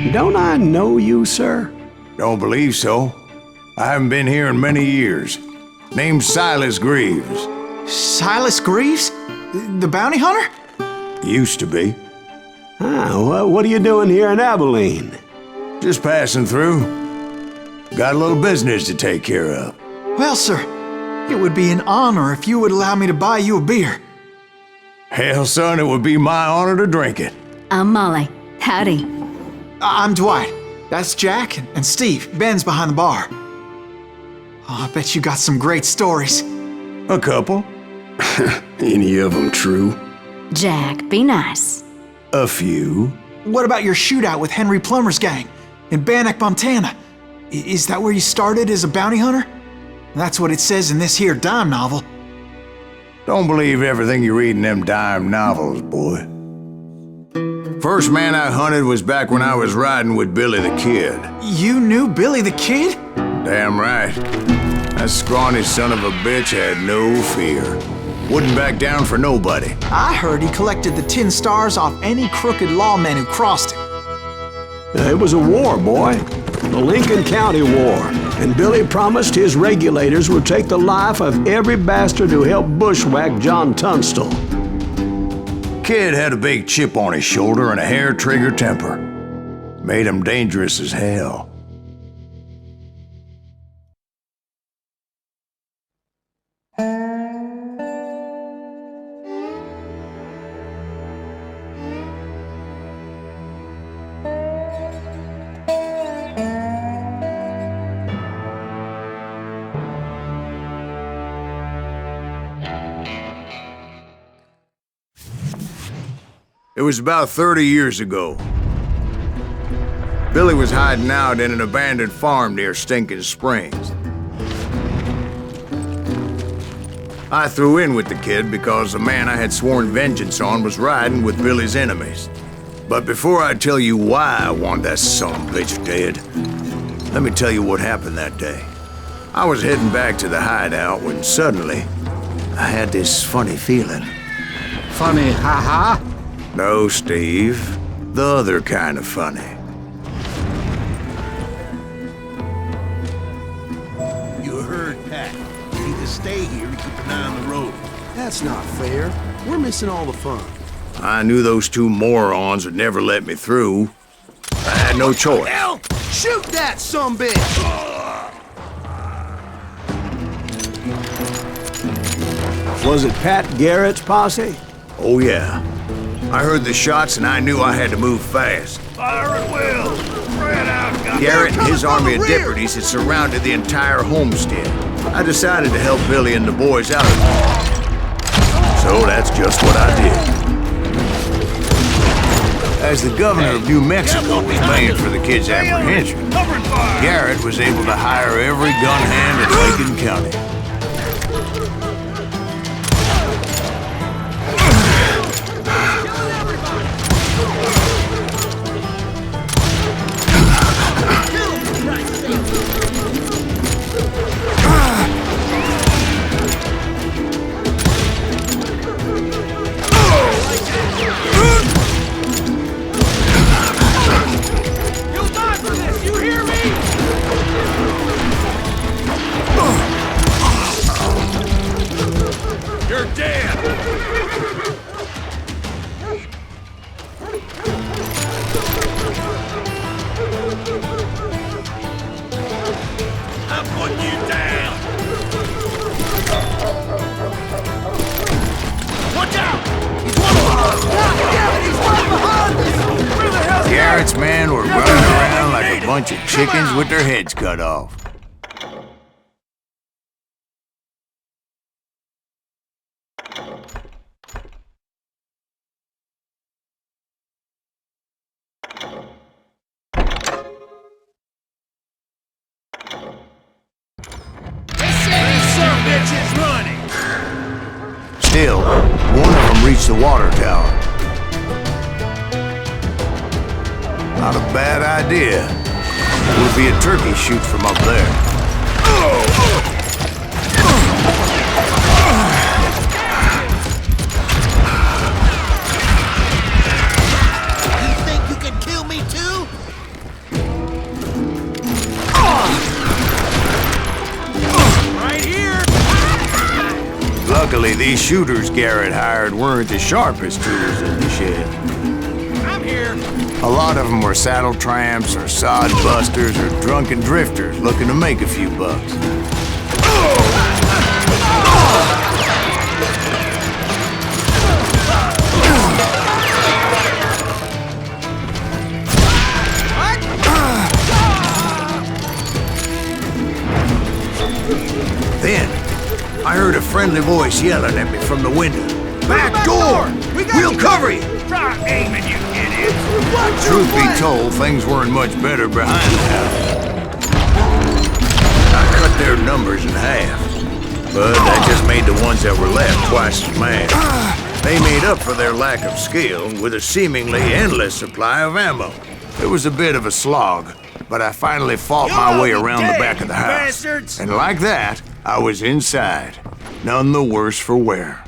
Don't I know you, sir? Don't believe so. I haven't been here in many years. Name's Silas Greaves. Silas Greaves? The bounty hunter? Used to be. What are you doing here in Abilene? Just passing through. Got a little business to take care of. Well, sir, it would be an honor if you would allow me to buy you a beer. Hell, son, it would be my honor to drink it. I'm Molly. Howdy. I'm Dwight. That's Jack and Steve. Ben's behind the bar. Oh, I bet you got some great stories. A couple. Any of them true? Jack, be nice. A few. What about your shootout with Henry Plummer's gang in Bannock, Montana? Is that where you started as a bounty hunter? That's what it says in this here dime novel. Don't believe everything you read in them dime novels, boy. First man I hunted was back when I was riding with Billy the Kid. You knew Billy the Kid? Damn right. That scrawny son of a bitch had no fear. Wouldn't back down for nobody. I heard he collected the 10 stars off any crooked lawmen who crossed him. It was a war, boy. The Lincoln County War. And Billy promised his regulators would take the life of every bastard who helped bushwhack John Tunstall. Kid had a big chip on his shoulder and a hair-trigger temper. Made him dangerous as hell. It was about 30 years ago. Billy was hiding out in an abandoned farm near Stinking Springs. I threw in with the kid because the man I had sworn vengeance on was riding with Billy's enemies. But before I tell you why I want that son of a bitch dead, let me tell you what happened that day. I was heading back to the hideout when suddenly I had this funny feeling. Funny, ha-ha? No, Steve. The other kind of funny. You heard Pat. You need to stay here and keep an eye on the road. That's not fair. We're missing all the fun. I knew those two morons would never let me through. I had no choice. Hell! Shoot that sumbitch! Was it Pat Garrett's posse? Oh, yeah. I heard the shots and I knew I had to move fast. Fire at will! Spread out! Garrett and his army of deputies had surrounded the entire homestead. I decided to help Billy and the boys out of it. So that's just what I did. As the governor of New Mexico was blamed for the kid's apprehension, Garrett was able to hire every gun hand in Lincoln County. Garrett's men were running around like a bunch of chickens with their heads cut off. Still, one of them reached the water tower. Not a bad idea. It would be a turkey shoot from up there. You think you can kill me too? Luckily, these shooters Garrett hired weren't the sharpest tools in the shed. I'm here. A lot of them were saddle tramps or sod busters or drunken drifters looking to make a few bucks. Then, I heard a friendly voice yelling at me from the window. Back door! We'll cover you! Try aiming, you idiots. Truth be told, things weren't much better behind the house. I cut their numbers in half, but that just made the ones that were left twice as mad. They made up for their lack of skill with a seemingly endless supply of ammo. It was a bit of a slog, but I finally fought my way around the back of the house. bastards! And like that, I was inside, none the worse for wear.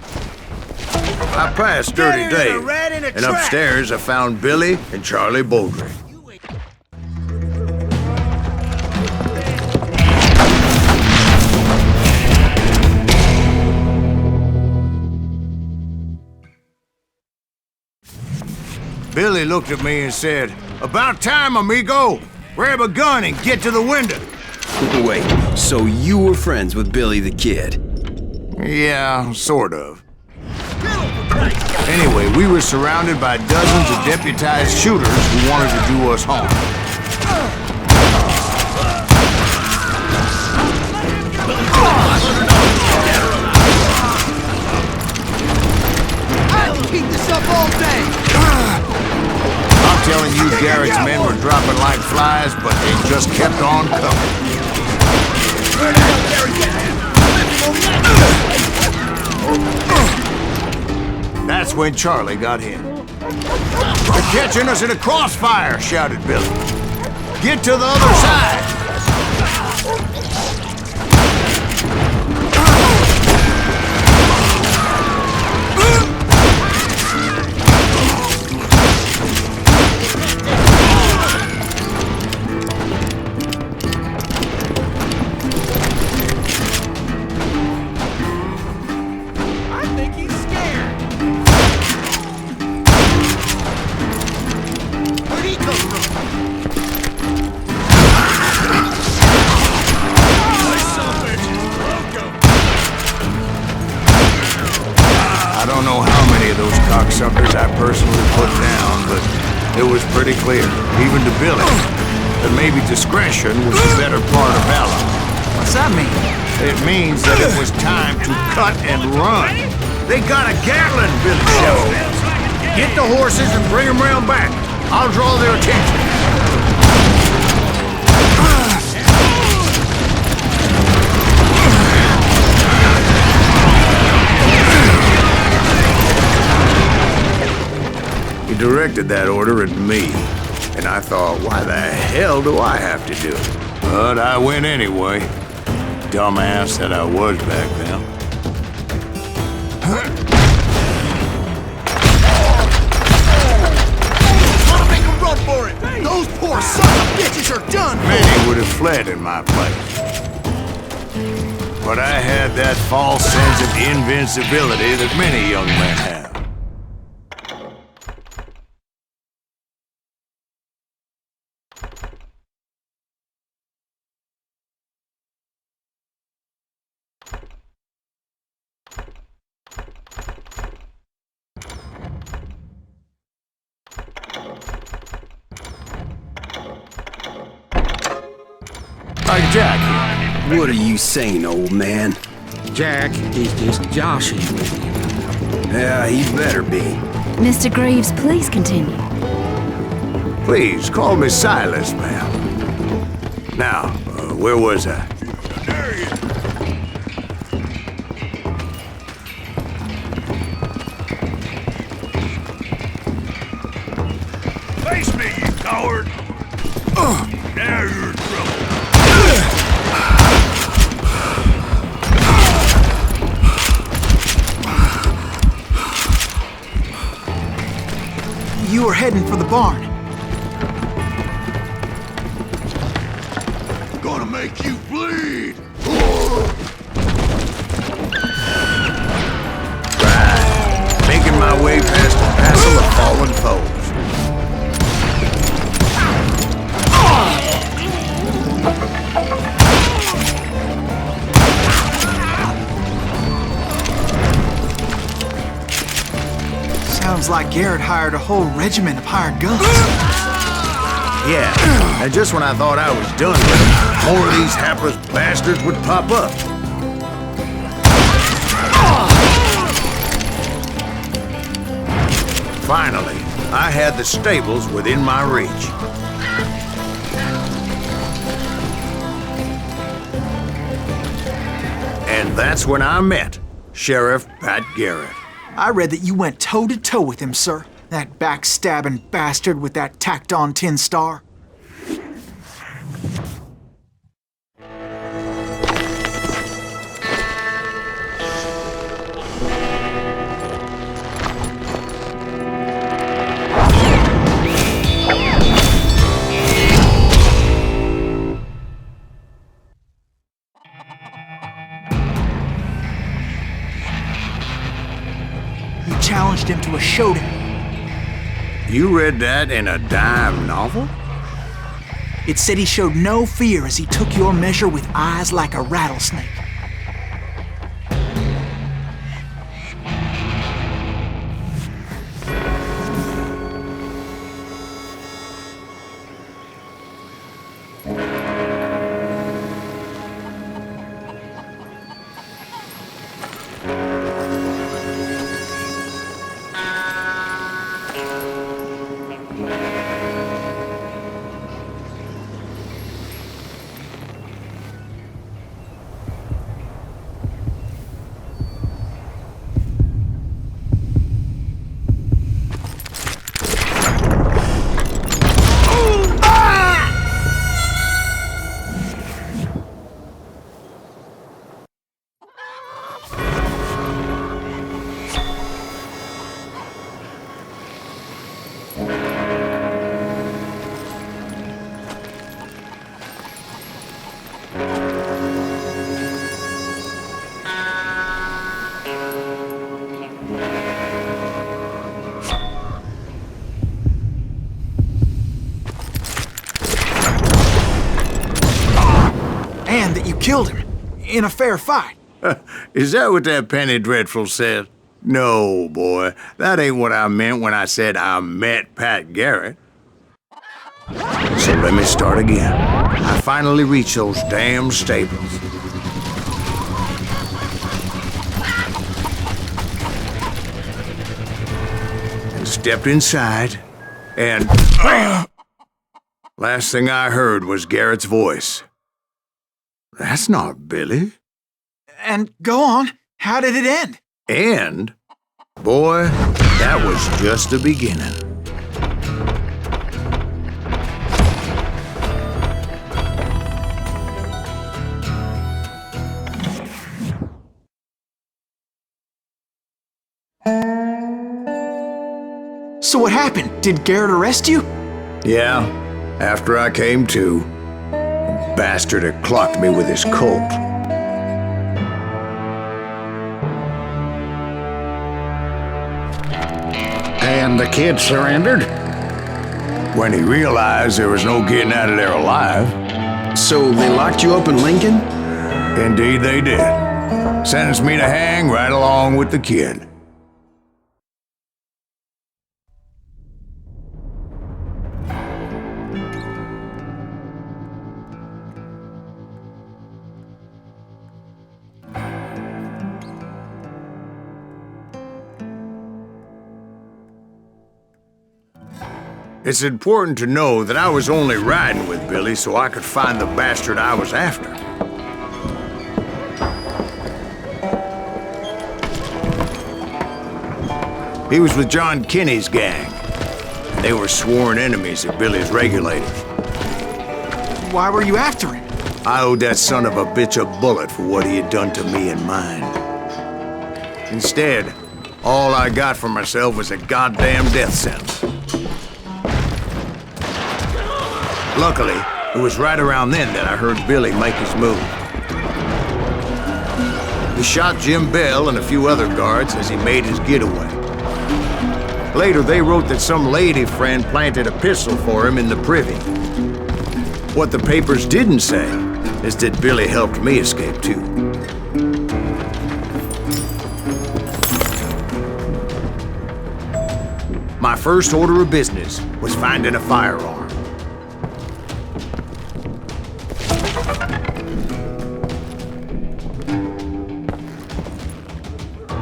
I passed Dirty Better than a Dave, rat in a and trap. upstairs I found Billy and Charlie Baldry. Billy looked at me and said, "About time, amigo! Grab a gun and get to the window." Wait, so you were friends with Billy the Kid? Yeah, sort of. Anyway, we were surrounded by dozens of deputized shooters who wanted to do us harm. I'll keep this up all day. I'm telling you, Garrett's men were dropping like flies, but they just kept on coming. That's when Charlie got hit. "They're catching us in a crossfire!" shouted Billy. "Get to the other side!" I think he's scared. Where'd he come from? I don't know how many of those cocksuckers I personally put down, but it was pretty clear, even to Billy, that maybe discretion was the better part of valor. What's that mean? It means that it was time to cut and run. They got a Gatling, Billy shouted. "Get the horses and bring them round back. I'll draw their attention." He directed that order at me, and I thought, why the hell do I have to do it? But I went anyway. Dumbass that I was back then. Wanna make him run for it? Those poor sons of bitches are done for. Many would have fled in my place. But I had that false sense of invincibility that many young men have. Like Jack here. What are you saying, old man? Jack, he's just joshing with you. Yeah, he better be. Mr. Greaves, please continue. Please, call me Silas, ma'am. Now, where was I? There he is. Face me, you coward! Now you're in trouble. You were heading for the barn. Gonna make you bleed! Sounds like Garrett hired a whole regiment of hired guns. Yeah, and just when I thought I was done with them, more of these hapless bastards would pop up. Finally, I had the stables within my reach. And that's when I met Sheriff Pat Garrett. I read that you went toe-to-toe with him, sir. That backstabbing bastard with that tacked-on tin star. You challenged him to a showdown. You read that in a dime novel? It said he showed no fear as he took your measure with eyes like a rattlesnake. And that you killed him in a fair fight. Is that what that penny dreadful said? No, boy. That ain't what I meant when I said I met Pat Garrett. So let me start again. I finally reached those damn stables. And stepped inside, and last thing I heard was Garrett's voice. That's not Billy. And go on, how did it end? And, boy, that was just the beginning. So what happened? Did Garrett arrest you? Yeah, after I came to, the bastard had clocked me with his Colt. And the kid surrendered? When he realized there was no getting out of there alive. So they locked you up in Lincoln? Indeed they did. Sentenced me to hang right along with the kid. It's important to know that I was only riding with Billy so I could find the bastard I was after. He was with John Kinney's gang. They were sworn enemies of Billy's regulators. Why were you after him? I owed that son of a bitch a bullet for what he had done to me and mine. Instead, all I got for myself was a goddamn death sentence. Luckily, it was right around then that I heard Billy make his move. He shot Jim Bell and a few other guards as he made his getaway. Later, they wrote that some lady friend planted a pistol for him in the privy. What the papers didn't say is that Billy helped me escape too. first order of business was finding a firearm.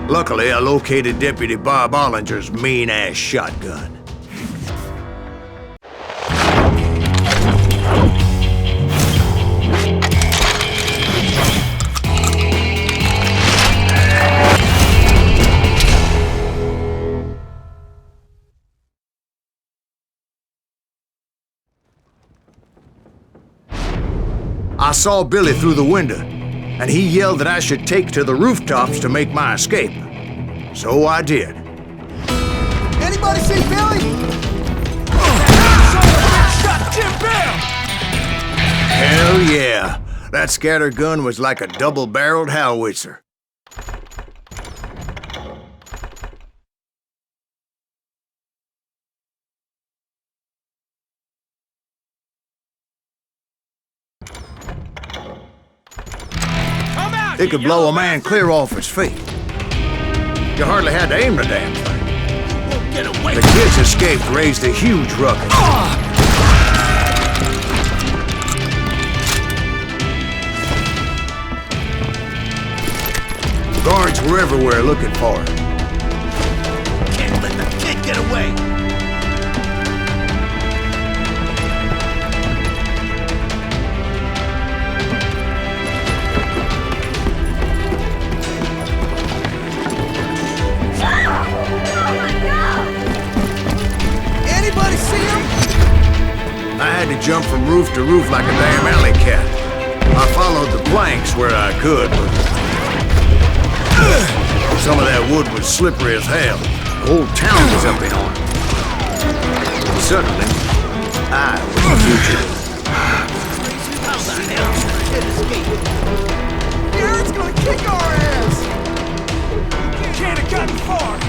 Luckily, I located Deputy Bob Ollinger's mean-ass shotgun. I saw Billy through the window, and he yelled that I should take to the rooftops to make my escape. So I did. Anybody see Billy? Shot Jim Bell! Hell yeah. That scatter gun was like a double-barreled howitzer. It could blow a man clear off his feet. You hardly had to aim the damn thing. Get away! The kids escaped raised a huge ruckus. Guards were everywhere looking for her. Can't let the kid get away! Anybody see him? I had to jump from roof to roof like a damn alley cat. I followed the planks where I could, but some of that wood was slippery as hell. The whole town was up in arms. Suddenly, I was a fugitive. How the hell did the kid escape? Garrett's gonna kick our ass! Can't have gotten far!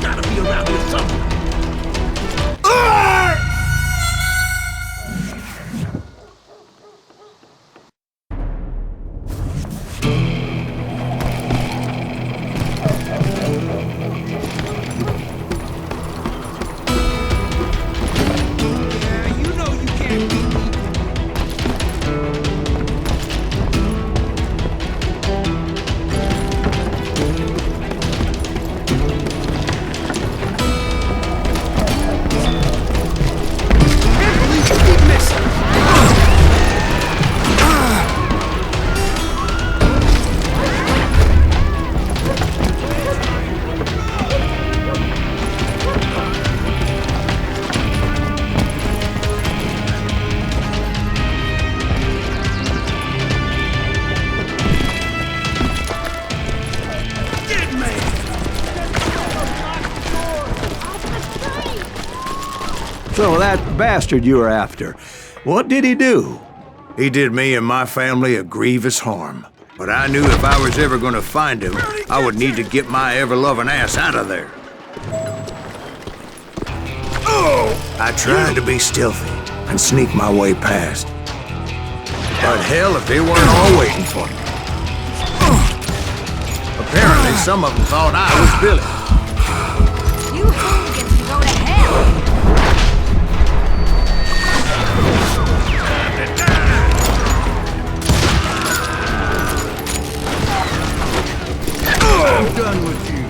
Gotta be around here somewhere. Yeah, you know you can't beat me. Can't believe you keep missing. So that bastard you were after, what did he do? He did me and my family a grievous harm. But I knew if I was ever gonna find him, I would need to get my ever-loving ass out of there. I tried to be stealthy and sneak my way past. But hell, if they weren't all waiting for me. Apparently, some of them thought I was Billy. You hooligans can go to hell! I'm done with you.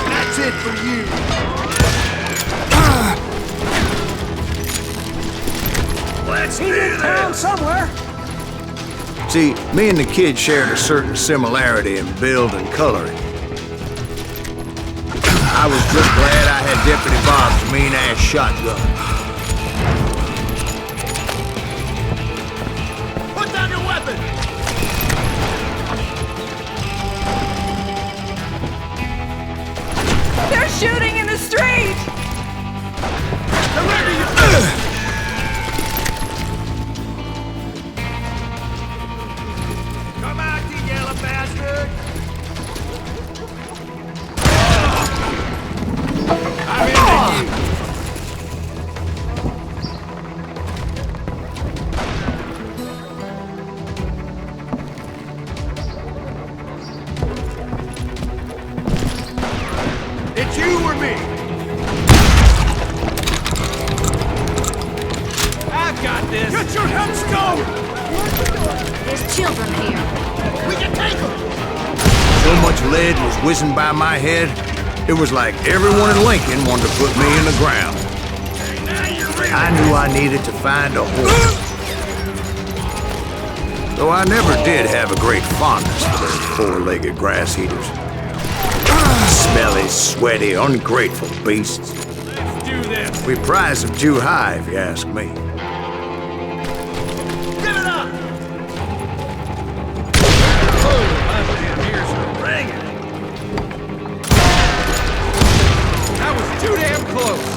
That's it for you. Let's do this! Somewhere. See, me and the kid shared a certain similarity in build and coloring. I was just glad I had Deputy Bob's mean-ass shotgun. Put down your weapon! They're shooting in the street! Surrender your... Come out, you yellow bastard! I'm into you! Cover me! I've got this! Get your heads going! There's children here. We can take them! So much lead was whizzing by my head, it was like everyone in Lincoln wanted to put me in the ground. I knew I needed to find a horse. Though I never did have a great fondness for those four-legged grass eaters. Smelly, sweaty, ungrateful beasts. Let's do this! We prize them too high, if you ask me. Give it up! Oh, my damn ears are ringing. That was too damn close.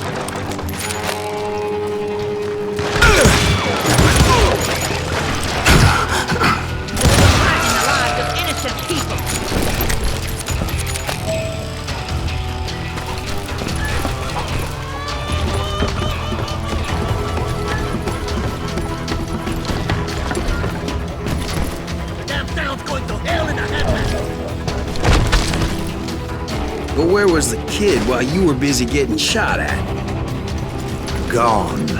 But where was the kid while you were busy getting shot at? Gone.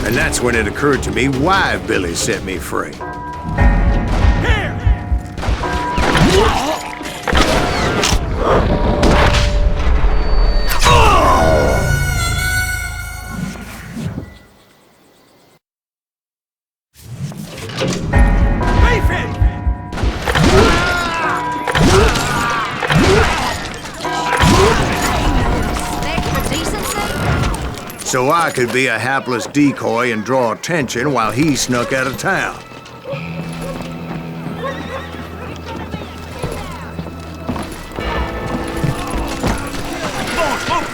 And that's when it occurred to me why Billy set me free. Here! So I could be a hapless decoy and draw attention while he snuck out of town.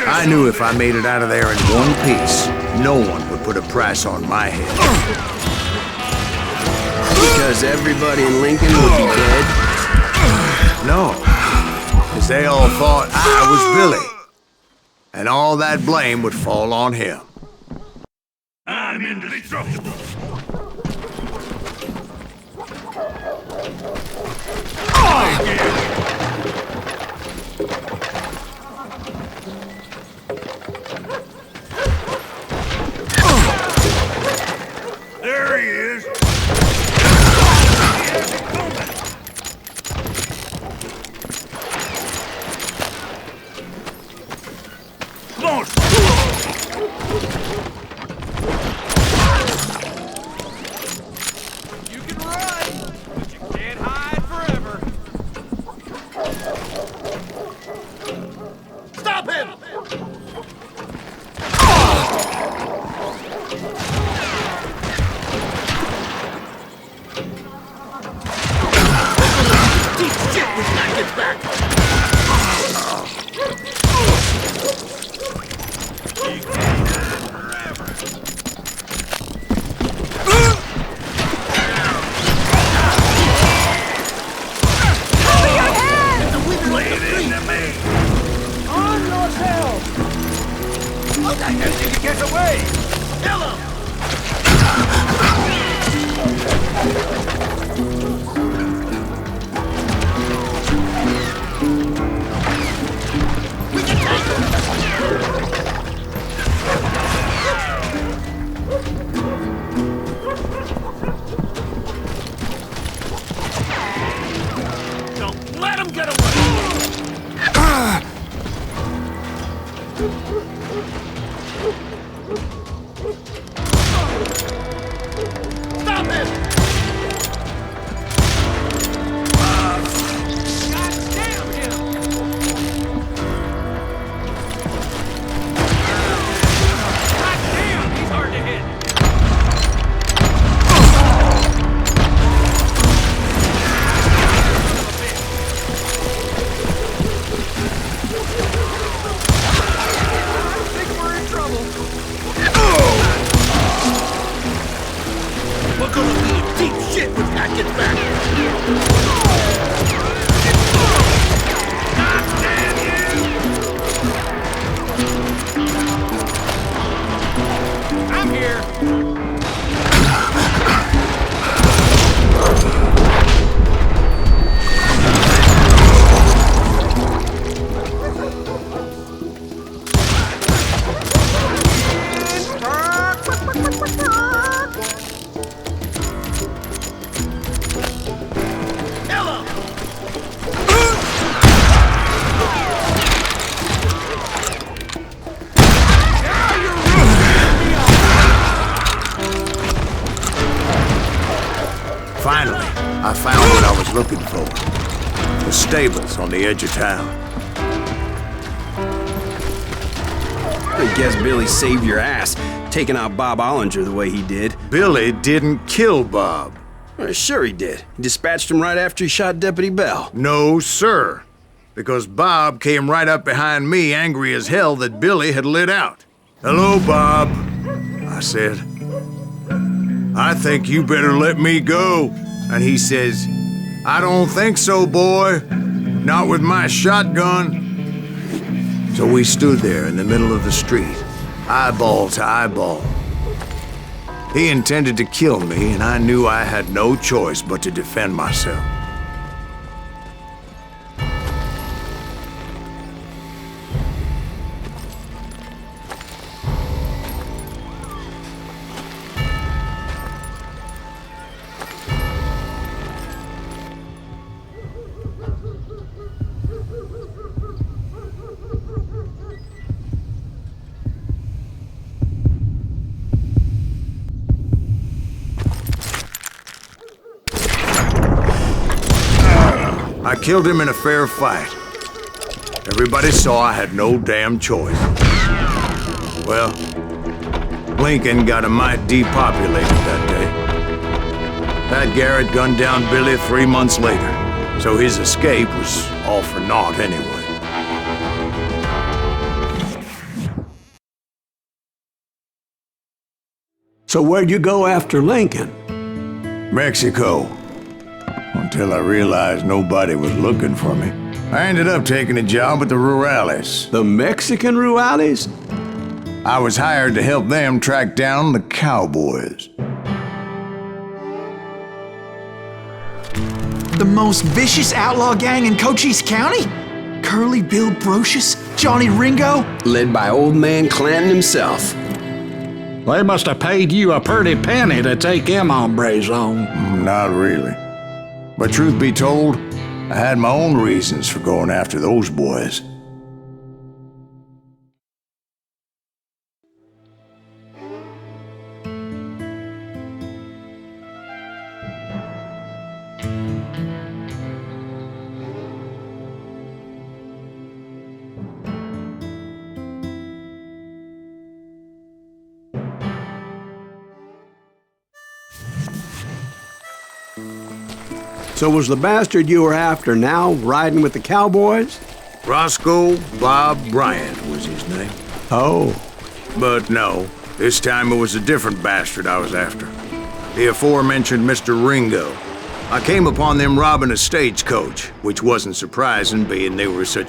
I knew if I made it out of there in one piece, no one would put a price on my head. Because everybody in Lincoln would be dead? No, because they all thought I was Billy. And all that blame would fall on him. I'm indestructible. There he is. You can run, but you can't hide forever. Stop him! Deep shit when that gets back! You can't hide forever. On your tail! Okay, I think he gets away! Kill him! We can take him! Don't let him get away! Stop him! God damn him! God damn, he's hard to hit! I think we're looking for. The stables on the edge of town. I guess Billy saved your ass, taking out Bob Ollinger the way he did. Billy didn't kill Bob. Well, sure he did. He dispatched him right after he shot Deputy Bell. No, sir. Because Bob came right up behind me, angry as hell that Billy had lit out. "Hello, Bob," I said. "I think you better let me go." And he says, "I don't think so, boy. Not with my shotgun." So we stood there in the middle of the street, eyeball to eyeball. He intended to kill me, and I knew I had no choice but to defend myself. I killed him in a fair fight. Everybody saw I had no damn choice. Well, Lincoln got a mite depopulated that day. Pat Garrett gunned down Billy 3 months later, so his escape was all for naught anyway. So where'd you go after Lincoln? Mexico. Until I realized nobody was looking for me. I ended up taking a job at the Rurales. The Mexican Rurales? I was hired to help them track down the cowboys. The most vicious outlaw gang in Cochise County? Curly Bill Brocious? Johnny Ringo? Led by old man Clanton himself. They must have paid you a pretty penny to take them hombres on. Not really. But truth be told, I had my own reasons for going after those boys. So was the bastard you were after now riding with the cowboys? Roscoe Bob Bryant was his name. Oh. But no, this time it was a different bastard I was after. The aforementioned Mr. Ringo. I came upon them robbing a stagecoach, which wasn't surprising, being they were such